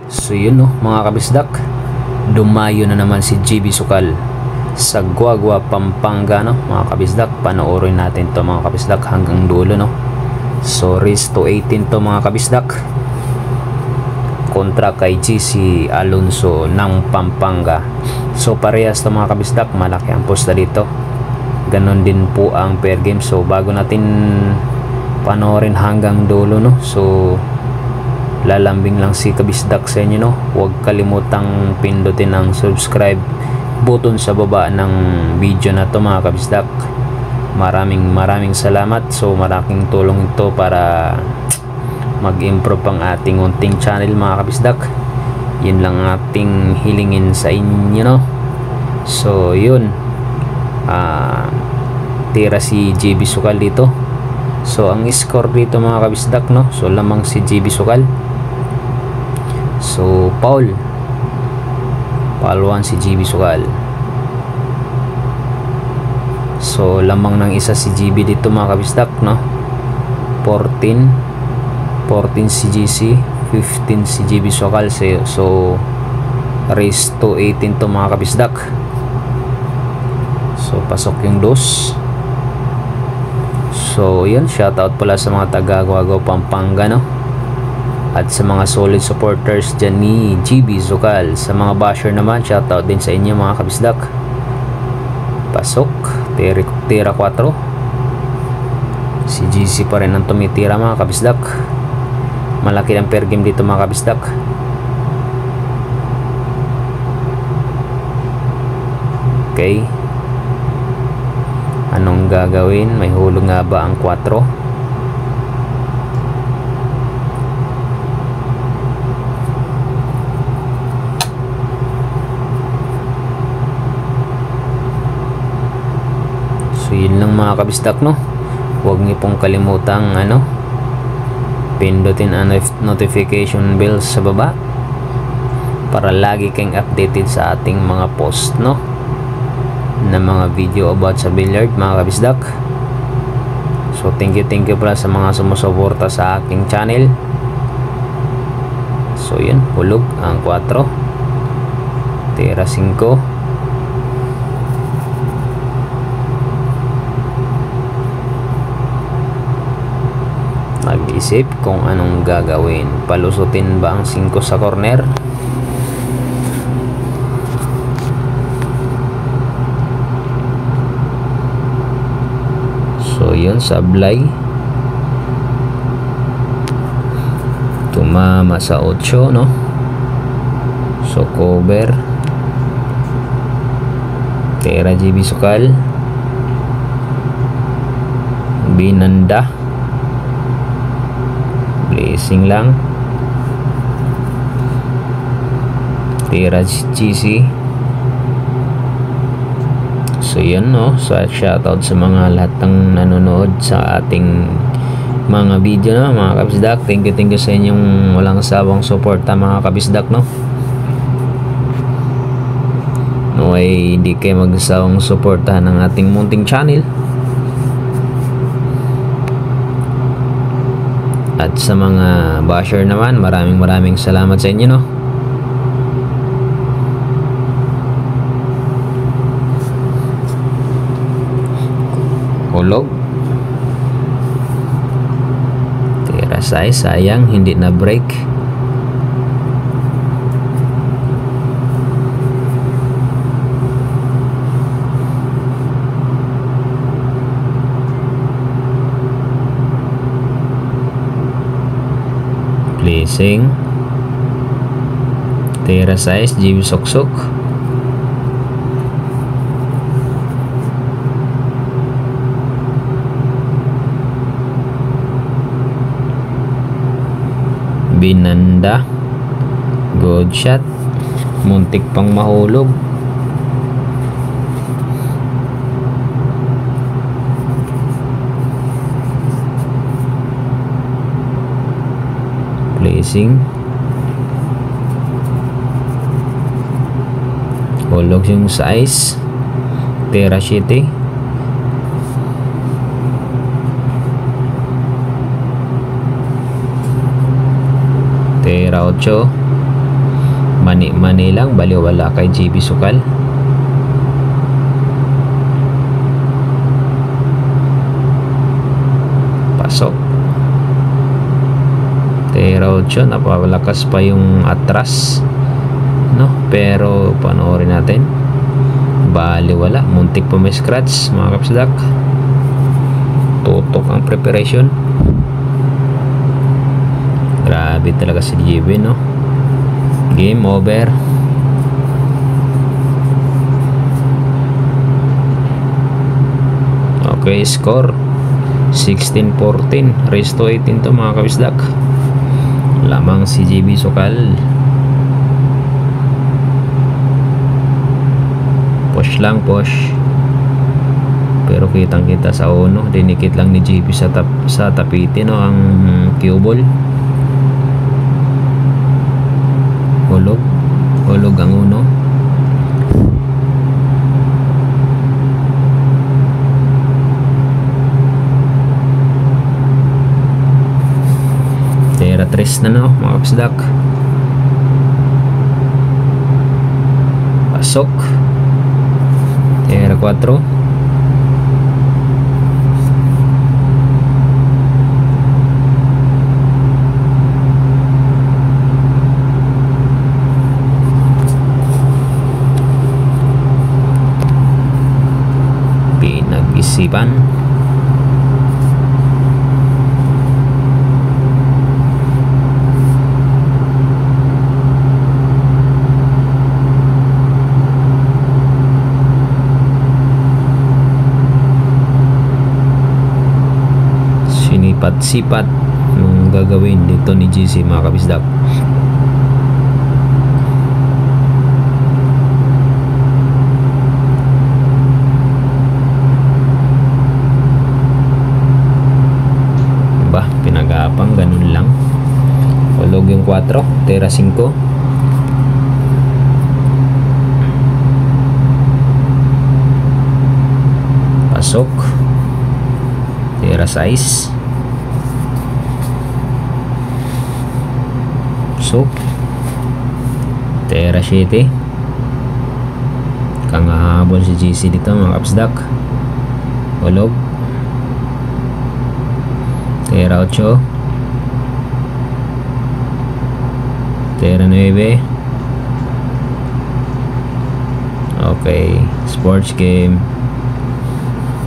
So yun no mga kabisdak, dumayo na naman si GB Sukal sa Guagua, Pampanga no mga kabisdak. Panoorin natin to mga kabisdak hanggang dulo no. So race to 18 to mga kabisdak, kontra kay GC Alonso ng Pampanga. So parehas to mga kabisdak, malaki ang posta dito, ganon din po ang pair game. So bago natin panoorin hanggang dulo no, so lalambing lang si kabisdak sa inyo no, huwag kalimutang pindutin ang subscribe button sa baba ng video na to mga kabisdak. Maraming salamat. So malaking tulong ito para mag-improve ang ating unting channel mga kabisdak. Yun lang ating hilingin sa inyo no. So yun, tira si GB Sukal dito. So ang score dito mga kabisdak no, so lamang si GB Sukal. So Paul 1 si GB Sukal. So lamang ng isa si GB dito mga kabisdak no. 14 si GC, 15 si GB Sukal. So race to 18 to mga kabisdak. So pasok yung dos. So yun, shoutout pala sa mga taga Guagua, Pampanga no, at sa mga solid supporters dyan ni GB Sukal. Sa mga basher naman, shoutout din sa inyo mga kabisdak. Pasok, tira 4. Si GC pa rin ang tumitira mga kabisdak. Malaki ang pair game dito mga kabisdak. Okay, anong gagawin? May hulog nga ba ang 4? So yun lang mga kabisdak no. Huwag niyo pong kalimutang pindutin ang notification bell sa baba para lagi kayong updated sa ating mga post no, na mga video about sa billiard mga kabisdak. So thank you pala sa mga sumusuporta sa aking channel. So yun, hulog ang 4, tira 5. Mag-isip kung anong gagawin. Palusutin ba ang 5 sa corner? So yun, sablay, tumama sa 8 no. So cover, tira GB Sukal, binanda, blessing lang, tira GC. So yun no, so shoutout sa mga lahat ng nanonood sa ating mga video no mga kabisdak. Thank you sa inyong walang sawang suporta mga kabisdak no. Naway hindi kayo magsawang suportahan ng ating munting channel. At sa mga basher naman, maraming salamat sa inyo no. Hulog, tira size, sayang hindi na break. Placing, tira size, GB Suksok, binanda, good shot, muntik pang mahulog. Placing, hulog yung size, tira city, tira 8, Mani lang, baliwala kay JB Sukal. Pasok. Tera 8, napalakas pa yung atras, no? Pero panoorin natin, baliwala, muntik pa may scratch mga kapsdak. Tutok ang preparation. Grabe talaga si JB, no? Game over. Okay, score 16-14, race to 18 to mga kabisdak. Lamang si JB Sukal. Push lang, push. Pero kitang kita sa uno, dinikit lang ni JB sa tapiti, no, ang cue ball. Hulog ang uno. Tera 3 na, no, mga kapsdak. Pasok. Tera 4. Pinag-isipan. Sinipat-sipat nung gagawin dito ni GC mga kabisdak. Pinagapang, ganun lang. Hulog yung 4, tera 5. Pasok. Tera 6. Pasok. Tera 7. Kangahabol si GC dito mga kapsdak. Hulog. Tera 8. Tera 9. Okay, sports game.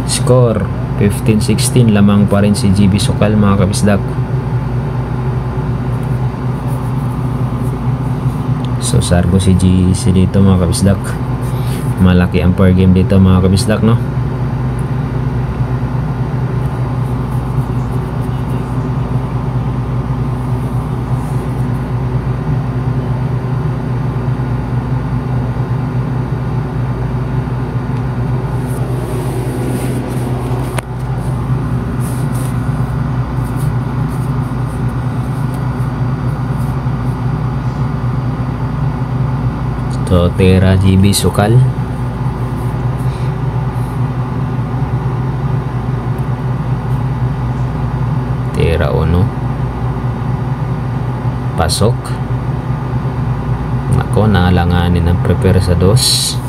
Score 15-16, lamang pa rin si JB Sukal mga kabisdak. So sargo si GC dito mga kabisdak. Malaki ang per game dito mga kabisdak, no? So tera JB Sukal. Tera 1. Pasok. Nako, naalanganin ang prepare sa 2.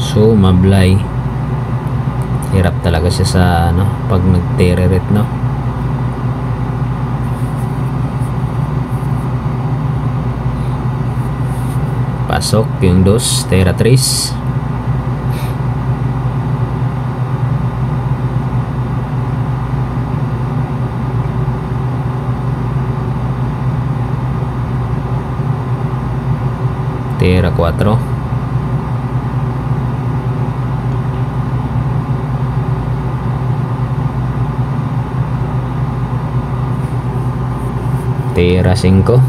So mablay, hirap talaga siya sa ano pag nagtereret, no? Pasok yung 2, tera 3. Tera 4. Tera 5.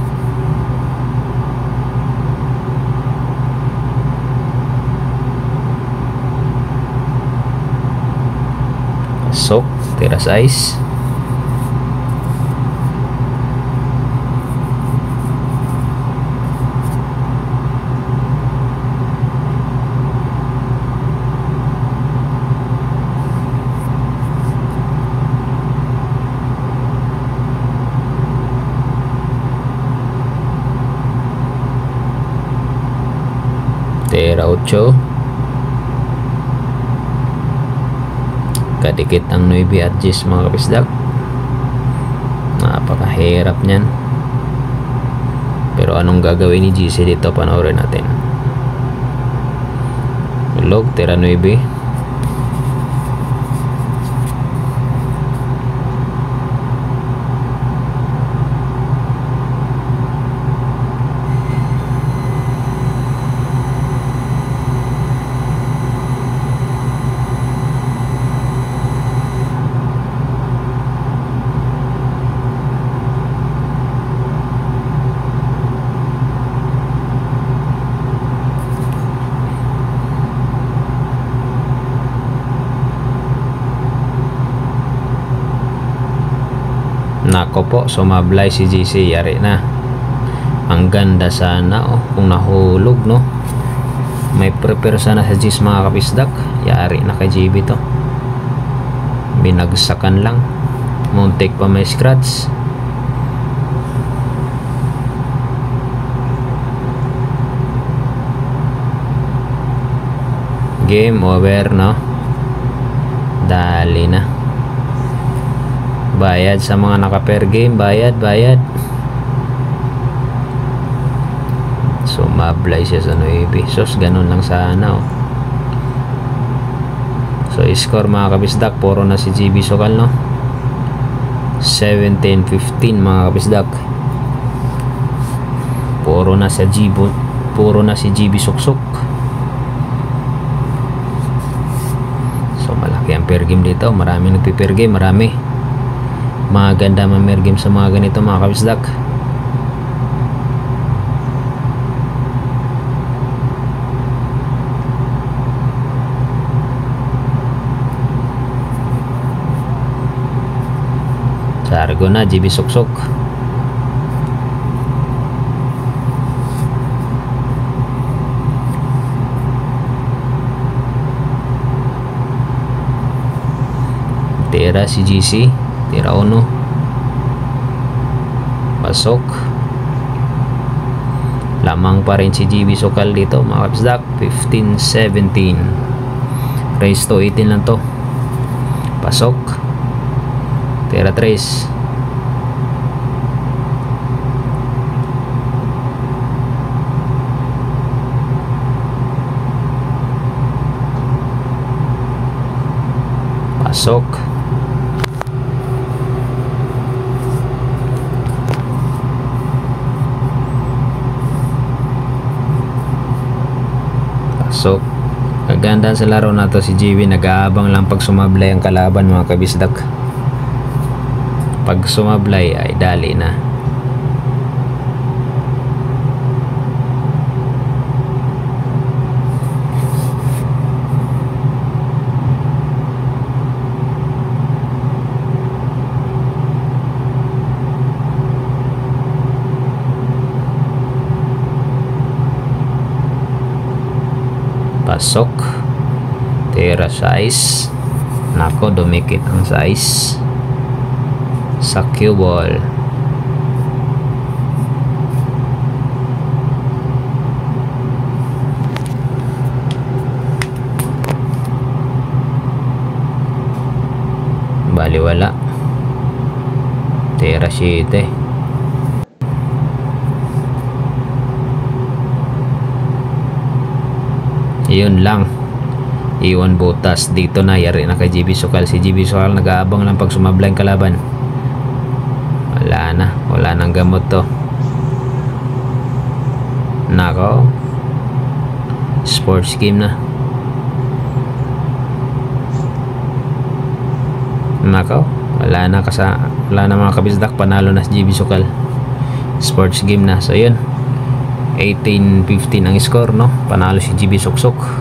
Pasok, tera 6. tira 8. Kadikit ang 9 at 10 mga kapisdak. Napakahirap niyan. Pero anong gagawin ni GC dito, panoorin natin. Ulog, tira 9. Nako po, sumablay si GC, yari na. Ang ganda sana kung nahulog, no? May prepare sana sa GC mga kapisdak. Yari na kay GB to. Binagsakan lang. Muntik pa may scratch. Game over, no? Dali na. Bayad sa mga naka-pair game, bayad. So mablay siya sa 9. Sos ganun lang sana, So score mga kabisdak, puro na si GB Sokal, no? 17-15 mga kabisdak. Puro na si GB Suksok. So malaki ang pair game dito. Marami nagpi-pair game, marami. Maganda mamer game sa mga ganito mga kabisdak. Sargo na GB Suksok. Tira si GC, tira 1. Pasok. Lamang pa rin si GB Sokal dito mga kapsdak. 15-17. Race to 18 lang to. Pasok. Tira 3. Pasok. So, kagandaan sa laro na to si GB, nag-aabang lang pag sumablay ang kalaban mga kabisdak. Pag sumablay ay dali na. Pasok. Tira size. Nako, dumikit ang size sa cue ball. Baliwala. Tira 7. Yun lang, iwan butas dito na, yari na kay GB Sokal. Si GB Sokal nag-aabang lang pag sumablay ang kalaban. Wala nang gamot to. Nako, sports game na. Nako, wala na mga kabisdak, panalo na si GB Sokal. Sports game na. So yun, 18-15 ang score, no? Panalo si GB Suksok.